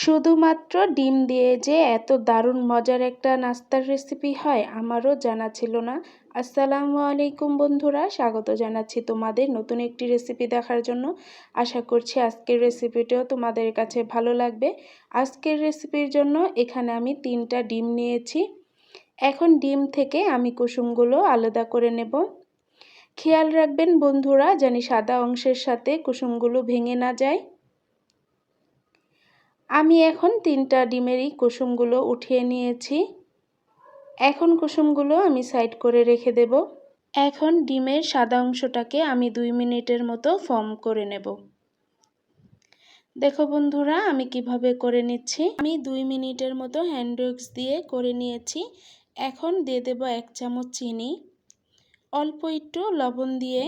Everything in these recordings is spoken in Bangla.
শুধুমাত্র ডিম দিয়ে যে এত দারুণ মজার একটা নাস্তার রেসিপি হয় আমারও জানা ছিল না। আসসালামু আলাইকুম বন্ধুরা, স্বাগত জানাচ্ছি তোমাদের নতুন একটি রেসিপি দেখার জন্য। আশা করছি আজকের রেসিপিটাও তোমাদের কাছে ভালো লাগবে। আজকের রেসিপির জন্য এখানে আমি 3টা ডিম নিয়েছি। এখন ডিম থেকে আমি কুসুমগুলো আলাদা করে নেব। খেয়াল রাখবেন বন্ধুরা, যেন সাদা অংশের সাথে কুসুমগুলো ভেঙে না যায়। আমি এখন 3টা ডিমেরই কুসুমগুলো উঠিয়ে নিয়েছি। এখন কুসুমগুলো আমি সাইড করে রেখে দেব। এখন ডিমের সাদা অংশটাকে আমি 2 মিনিটের মতো ফর্ম করে নেব। দেখো বন্ধুরা, আমি কিভাবে করে নিচ্ছি। আমি 2 মিনিটের মতো হ্যান্ড উইক্স দিয়ে করে নিয়েছি। এখন দিয়ে দেব 1 চামচ চিনি, অল্প একটু লবণ দিয়ে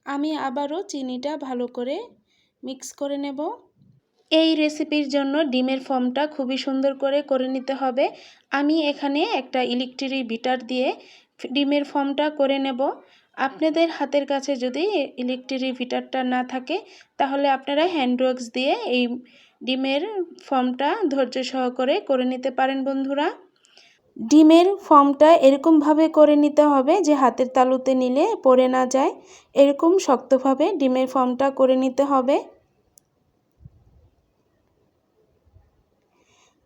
আমি আবারও চিনিটা ভালো করে মিক্স করে নেব। এই রেসিপির জন্য ডিমের ফর্মটা খুবই সুন্দর করে নিতে হবে। আমি এখানে একটা ইলেকট্রিক বিটার দিয়ে ডিমের ফর্মটা করে নেব। আপনাদের হাতের কাছে যদি ইলেকট্রিক বিটারটা না থাকে তাহলে আপনারা হ্যান্ড উইক্স দিয়ে এই ডিমের ফর্মটা ধৈর্য সহকারে করে নিতে পারেন বন্ধুরা। ডিমের ফর্মটা এরকমভাবে করে নিতে হবে যে হাতের তালুতে নিলে পড়ে না যায়। এরকম শক্তভাবে ডিমের ফর্মটা করে নিতে হবে।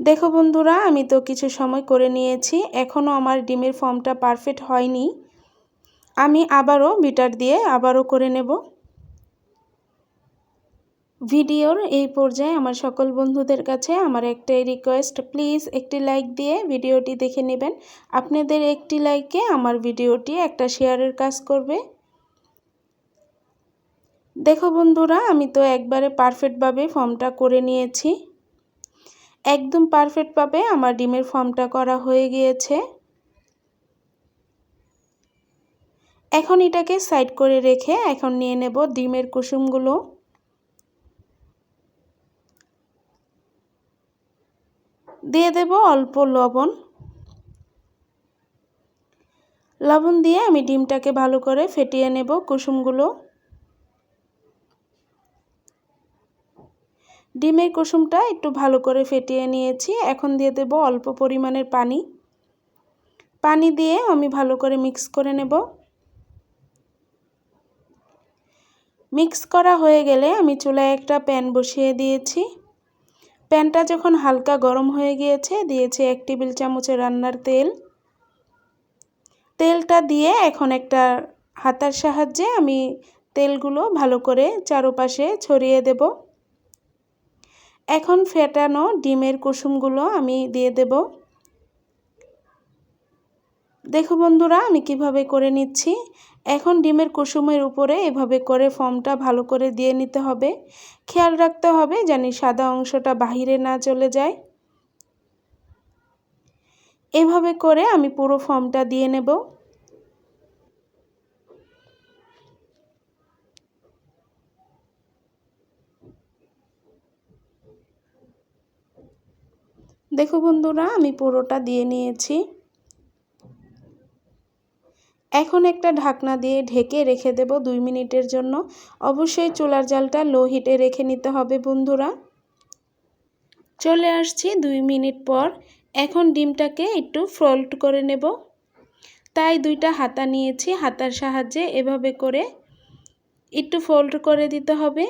দেখো বন্ধুরা, আমি তো কিছু সময় করে নিয়েছি, এখনও আমার ডিমের ফর্মটা পারফেক্ট হয়নি। আমি আবারও বিটার দিয়ে আবারও করে নেব। ভিডিওর এই পর্যায়ে আমার সকল বন্ধুদের কাছে আমার একটাই রিকোয়েস্ট, প্লিজ একটি লাইক দিয়ে ভিডিওটি দেখে নেবেন। আপনাদের একটি লাইকে আমার ভিডিওটি একটা শেয়ারের কাজ করবে। দেখো বন্ধুরা, আমি তো একবারে পারফেক্টভাবে ফর্মটা করে নিয়েছি। একদম পারফেক্টভাবে আমার ডিমের ফর্মটা করা হয়ে গিয়েছে। এখন এটাকে সাইড করে রেখে এখন নিয়ে নেব ডিমের কুসুমগুলো। দিয়ে দেব অল্প লবণ। লবণ দিয়ে আমি ডিমটাকে ভালো করে ফেটিয়ে নেব কুসুমগুলো। ডিমের কুসুমটা একটু ভালো করে ফেটিয়ে নিয়েছি। এখন দিয়ে দেব অল্প পরিমাণের পানি। পানি দিয়ে আমি ভালো করে মিক্স করে নেব। মিক্স করা হয়ে গেলে আমি চুলায় একটা প্যান বসিয়ে দিয়েছি। প্যানটা যখন হালকা গরম হয়ে গিয়েছে দিয়েছি 1 টেবিল চামচের রান্নার তেল। তেলটা দিয়ে এখন একটা হাতার সাহায্যে আমি তেলগুলো ভালো করে চারপাশে ছড়িয়ে দেব। এখন ফেটানো ডিমের কুসুমগুলো আমি দিয়ে দেব। দেখো বন্ধুরা, আমি কিভাবে করে নিচ্ছি। এখন ডিমের কুসুমের উপরে এভাবে করে ফর্মটা ভালো করে দিয়ে নিতে হবে। খেয়াল রাখতে হবে যেন সাদা অংশটা বাহিরে না চলে যায়। এভাবে করে আমি পুরো ফর্মটা দিয়ে নেব। দেখো বন্ধুরা, আমি পুরোটা দিয়ে নিয়েছি। এখন একটা ঢাকনা দিয়ে ঢেকে রেখে দেব 2 মিনিটের জন্য। অবশ্যই চুলার জালটা লো হিটে রেখে নিতে হবে বন্ধুরা। চলে আসছি 2 মিনিট পর। এখন ডিমটাকে একটু ফোল্ড করে নেব। তাই 2টা হাতা নিয়েছি, হাতার সাহায্যে এভাবে করে একটু ফোল্ড করে দিতে হবে।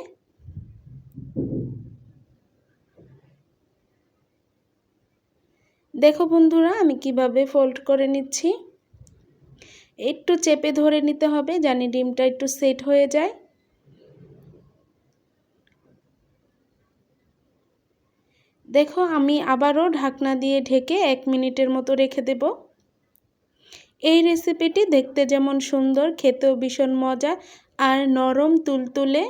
দেখো বন্ধুরা, আমি কিভাবে ফোল্ড করে নিচ্ছি। একটু চেপে ধরে নিতে হবে যেন ডিমটা একটু সেট হয়ে যায়। দেখো, আমি আবারও ঢাকনা দিয়ে ঢেকে 1 মিনিটের মতো রেখে দেব। এই রেসিপিটি দেখতে যেমন সুন্দর, খেতেও ভীষণ মজা আর নরম তুলতুলে,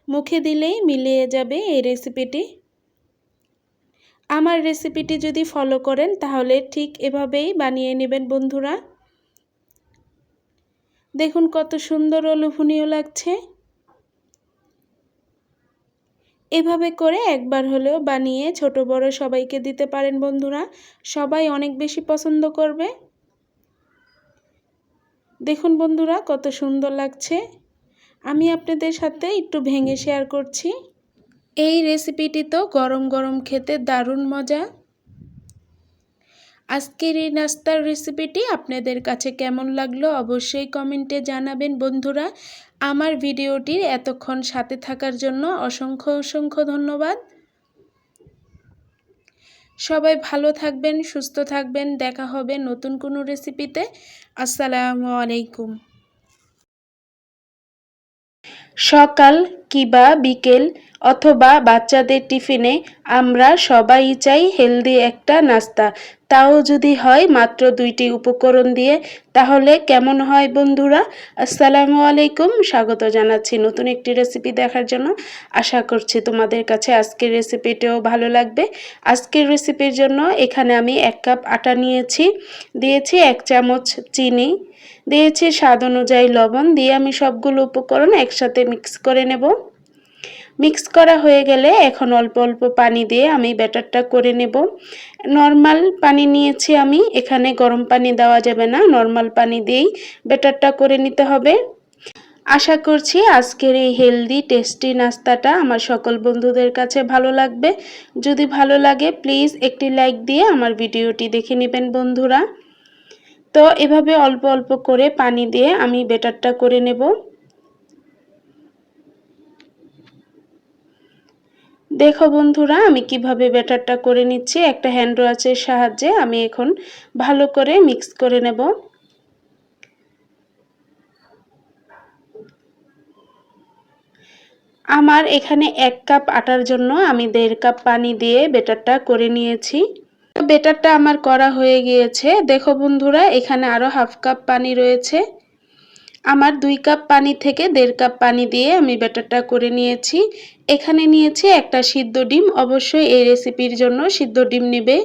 মুখে দিলেই মিলিয়ে যাবে এই রেসিপিটি। আমার রেসিপিটি যদি ফলো করেন তাহলে ঠিক এভাবেই বানিয়ে নেবেন বন্ধুরা। দেখুন কত সুন্দর ও লোভনীয় লাগছে। এভাবে করে একবার হলেও বানিয়ে ছোট বড় সবাইকে দিতে পারেন বন্ধুরা। সবাই অনেক বেশি পছন্দ করবে। দেখুন বন্ধুরা কত সুন্দর লাগছে। আমি আপনাদের সাথে একটু ভেঙে শেয়ার করছি। এই রেসিপিটি তো গরম গরম খেতে দারুণ মজা। আজকের এই নাস্তার রেসিপিটি আপনাদের কাছে কেমন লাগলো অবশ্যই কমেন্টে জানাবেন বন্ধুরা। আমার ভিডিওটির এতক্ষণ সাথে থাকার জন্য অসংখ্য অসংখ্য ধন্যবাদ। সবাই ভালো থাকবেন, সুস্থ থাকবেন। দেখা হবে নতুন কোনো রেসিপিতে। আসসালামু আলাইকুম। সকাল কিংবা বিকেল অথবা বাচ্চাদের টিফিনে আমরা সবাই চাই হেলদি একটা নাস্তা, তাও যদি হয় মাত্র 2টি উপকরণ দিয়ে, তাহলে কেমন হয় বন্ধুরা? আসসালামু আলাইকুম, স্বাগত জানাচ্ছি নতুন একটি রেসিপি দেখার জন্য। আশা করছি তোমাদের কাছে আজকের রেসিপিটাও ভালো লাগবে। আজকের রেসিপির জন্য এখানে আমি 1 কাপ আটা নিয়েছি, দিয়েছি 1 চামচ চিনি, দিয়েছি স্বাদ অনুযায়ী লবণ, দিয়ে আমি সবগুলো উপকরণ একসাথে মিক্স করে নেব। মিক্স করা হয়ে গেলে এখন অল্প অল্প পানি দিয়ে আমি ব্যাটারটা করে নেব। নর্মাল পানি নিয়েছি আমি, এখানে গরম পানি দেওয়া যাবে না, নর্মাল পানি দিয়েই ব্যাটারটা করে নিতে হবে। আশা করছি আজকের এই হেলদি টেস্টি নাস্তাটা আমার সকল বন্ধুদের কাছে ভালো লাগবে। যদি ভালো লাগে প্লিজ একটি লাইক দিয়ে আমার ভিডিওটি দেখে নেবেন বন্ধুরা। তো এভাবে অল্প অল্প করে পানি দিয়ে আমি ব্যাটারটা করে নেব। দেখো বন্ধুরা আমি কিভাবে ব্যাটারটা করে নিচ্ছি। একটা হ্যান্ড ওয়াশের সাহায্যে আমি এখন ভালো করে মিক্স করে নেব। আমার এখানে 1 কাপ আটার জন্য আমি 1.5 কাপ পানি দিয়ে ব্যাটারটা করে নিয়েছি। ব্যাটারটা আমার করা হয়ে গিয়েছে। দেখো বন্ধুরা এখানে আরো হাফ কাপ পানি রয়েছে। আমার 2 কাপ পানি থেকে 1.5 কাপ পানি দিয়ে আমি ব্যাটারটা করে নিয়েছি। এখানে নিয়েছি একটা সিদ্ধ ডিম, অবশ্যই এই রেসিপির জন্য সিদ্ধ ডিম নেবে।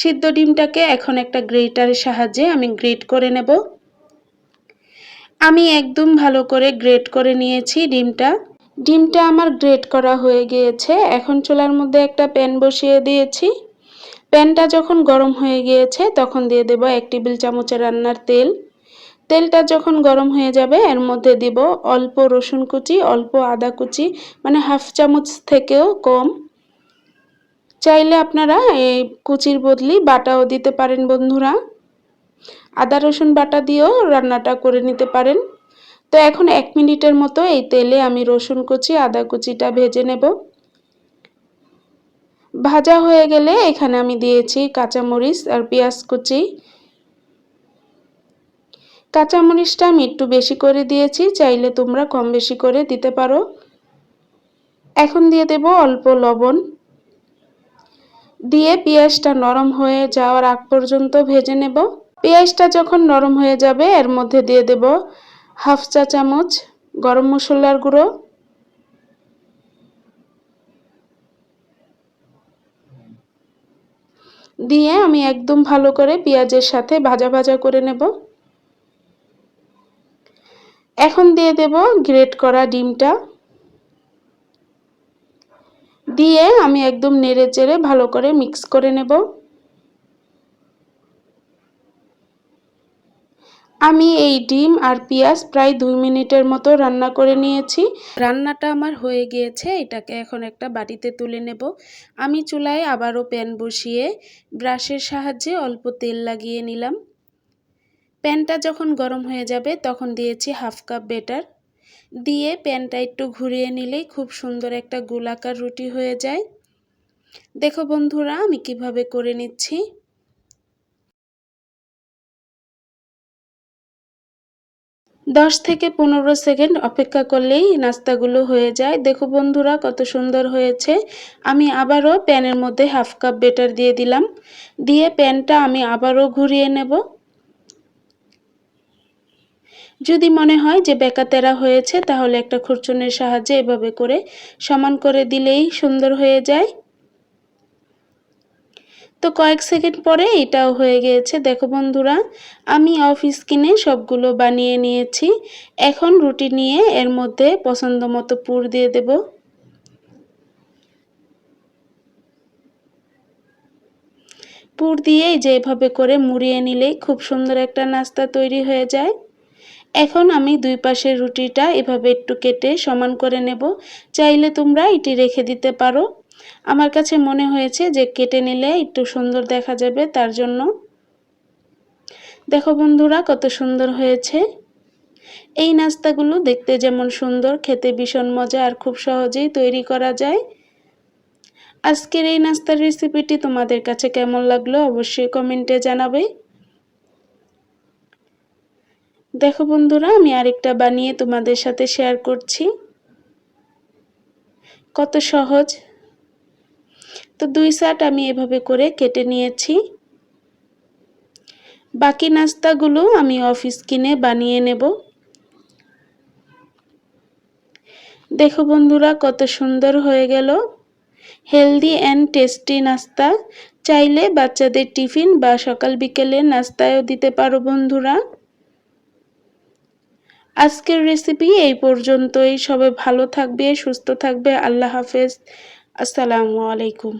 সিদ্ধ ডিমটাকে এখন একটা গ্রেটারের সাহায্যে আমি গ্রেট করে নেব। আমি একদম ভালো করে গ্রেট করে নিয়েছি ডিমটা। ডিমটা আমার গ্রেট করা হয়ে গিয়েছে। এখন চুলার মধ্যে একটা প্যান বসিয়ে দিয়েছি। প্যানটা যখন গরম হয়ে গিয়েছে তখন দিয়ে দেব 1 টেবিল চামচের রান্নার তেল। তেলটা যখন গরম হয়ে যাবে এর মধ্যে দিব অল্প রসুন কুচি, অল্প আদা কুচি, মানে হাফ চামচ থেকেও কম। চাইলে আপনারা এই কুচির বদলি বাটাও দিতে পারেন বন্ধুরা। আদা রসুন বাটা দিয়েও রান্নাটা করে নিতে পারেন। তো এখন 1 মিনিটের মতো এই তেলে আমি রসুন কুচি, আদা কুচিটা ভেজে নেব। ভাজা হয়ে গেলে এখানে আমি দিয়েছি কাঁচামরিচ আর পেঁয়াজ কুচি। কাঁচামরিচটা আমি একটু বেশি করে দিয়েছি, চাইলে তোমরা কম বেশি করে দিতে পারো। এখন দিয়ে দেব অল্প লবণ, দিয়ে পেঁয়াজটা নরম হয়ে যাওয়ার আগ পর্যন্ত ভেজে নেব। পেঁয়াজটা যখন নরম হয়ে যাবে এর মধ্যে দিয়ে দেব হাফ চা চামচ গরম মশলার গুঁড়ো, দিয়ে আমি একদম ভালো করে পেঁয়াজের সাথে ভাজা ভাজা করে নেব। এখন দিয়ে দেব গ্রেট করা ডিমটা, দিয়ে আমি একদম নেড়ে চেড়ে ভালো করে মিক্স করে নেব। আমি এই ডিম আর পেঁয়াজ প্রায় 2 মিনিটের মতো রান্না করে নিয়েছি। রান্নাটা আমার হয়ে গিয়েছে, এটাকে এখন একটা বাটিতে তুলে নেব। আমি চুলায় আবারও প্যান বসিয়ে ব্রাশের সাহায্যে অল্প তেল লাগিয়ে নিলাম। প্যানটা যখন গরম হয়ে যাবে তখন দিয়েছি হাফ কাপ ব্যাটার, দিয়ে প্যানটা একটু ঘুরিয়ে নিলেই খুব সুন্দর একটা গোলাকার রুটি হয়ে যায়। দেখো বন্ধুরা আমি কিভাবে করে নিচ্ছি। 10 থেকে 15 সেকেন্ড অপেক্ষা করলেই নাস্তাগুলো হয়ে যায়। দেখো বন্ধুরা কত সুন্দর হয়েছে। আমি আবারও প্যানের মধ্যে হাফ কাপ ব্যাটার দিয়ে দিলাম, দিয়ে প্যানটা আমি আবারও ঘুরিয়ে নেব। যদি মনে হয় যে বেঁকা তেরা হয়েছে তাহলে একটা খুরচুনির সাহায্যে এভাবে করে সমান করে দিলেই সুন্দর হয়ে যায়। তো কয়েক সেকেন্ড পরে এটাও হয়ে গিয়েছে। দেখো বন্ধুরা আমি অফ স্ক্রিনে সবগুলো বানিয়ে নিয়েছি। এখন রুটি নিয়ে এর মধ্যে পছন্দ মতো পুর দিয়ে দেব। পুর দিয়ে যেভাবে করে মুড়িয়ে নিলেই খুব সুন্দর একটা নাস্তা তৈরি হয়ে যায়। এখন আমি দুই পাশের রুটিটা এভাবে একটু কেটে সমান করে নেব। চাইলে তোমরা এটি রেখে দিতে পারো। আমার কাছে মনে হয়েছে যে কেটে নিলে একটু সুন্দর দেখা যাবে, তার জন্য। দেখো বন্ধুরা কত সুন্দর হয়েছে। এই নাস্তাগুলো দেখতে যেমন সুন্দর, খেতে ভীষণ মজা আর খুব সহজেই তৈরি করা যায়। আজকের এই নাস্তার রেসিপিটি তোমাদের কাছে কেমন লাগলো অবশ্যই কমেন্টে জানাবে। দেখো বন্ধুরা, আমি আরেকটা বানিয়ে তোমাদের সাথে শেয়ার করছি। কত সহজ। তো দুই সাইড আমি এভাবে করে কেটে নিয়েছি। বাকি নাস্তাগুলো আমি অফিস কিনে বানিয়ে নেব। দেখো বন্ধুরা কত সুন্দর হয়ে গেল। হেলদি অ্যান্ড টেস্টি নাস্তা। চাইলে বাচ্চাদের টিফিন বা সকাল বিকেলে নাস্তায়ও দিতে পারো বন্ধুরা। আজকের রেসিপি এই পর্যন্তই। সবাই ভালো থাকবে, সুস্থ থাকবে। আল্লাহ হাফেজ। আসসালামু আলাইকুম।